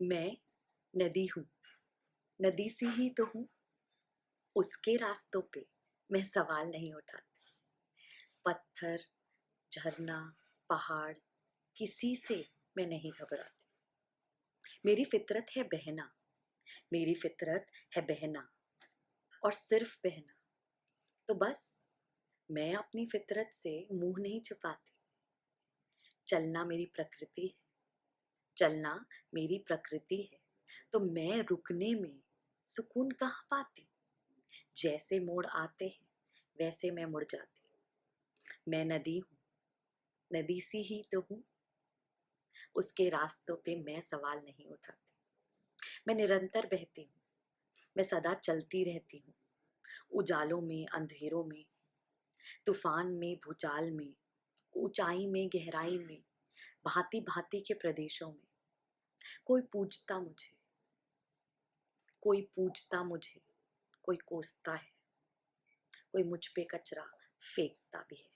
मैं नदी हूँ, नदी सी ही तो हूँ, उसके रास्तों पे मैं सवाल नहीं उठाती। पत्थर, झरना, पहाड़, किसी से मैं नहीं घबराती। मेरी फितरत है बहना, मेरी फितरत है बहना और सिर्फ बहना। तो बस मैं अपनी फितरत से मुंह नहीं छुपाती। चलना मेरी प्रकृति है, चलना मेरी प्रकृति है, तो मैं रुकने में सुकून कहाँ पाती। जैसे मोड़ आते हैं वैसे मैं मुड़ जाती। मैं नदी हूँ, नदी सी ही तो हूँ, उसके रास्तों पे मैं सवाल नहीं उठाती। मैं निरंतर बहती हूँ, मैं सदा चलती रहती हूँ। उजालों में, अंधेरों में, तूफान में, भूचाल में, ऊंचाई में, गहराई में, भांति भांति के प्रदेशों में। कोई पूछता मुझे, कोई पूछता मुझे, कोई कोसता है, कोई मुझ पे कचरा फेंकता भी है।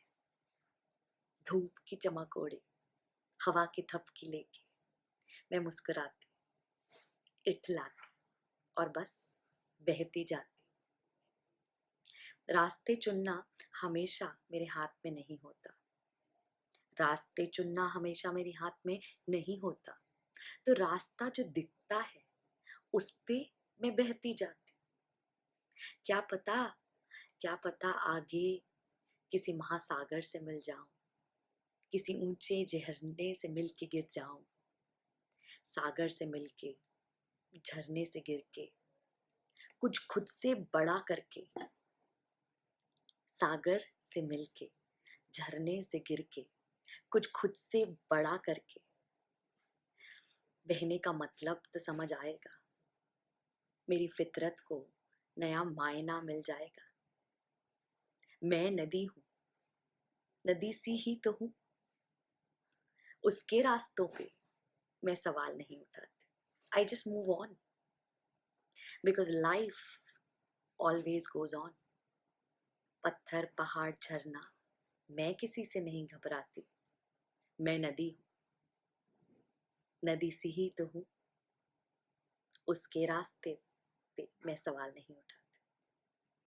धूप की चमक ओढ़े, हवा की थपकी लेके मैं मुस्कुराती, इठलाती और बस बहती जाती। रास्ते चुनना हमेशा मेरे हाथ में नहीं होता, रास्ते चुनना हमेशा मेरे हाथ में नहीं होता। तो रास्ता जो दिखता है उस पे मैं बहती जाती। क्या पता, क्या पता आगे किसी महासागर से मिल जाऊं, किसी ऊंचे झरने से मिल के गिर जाऊं। सागर से मिल के, झरने से गिर के, कुछ खुद से बड़ा करके। सागर से मिल के, झरने से गिर के, कुछ खुद से बड़ा करके। बहने का मतलब तो समझ आएगा, मेरी फितरत को नया मायना मिल जाएगा। मैं नदी हूँ, नदी सी ही तो हूँ, उसके रास्तों पे मैं सवाल नहीं उठाती। I just move on because life always goes on. पत्थर, पहाड़, झरना, मैं किसी से नहीं घबराती। मैं नदी हूँ, नदी सी ही तो हूँ, उसके रास्ते पे मैं सवाल नहीं उठाती।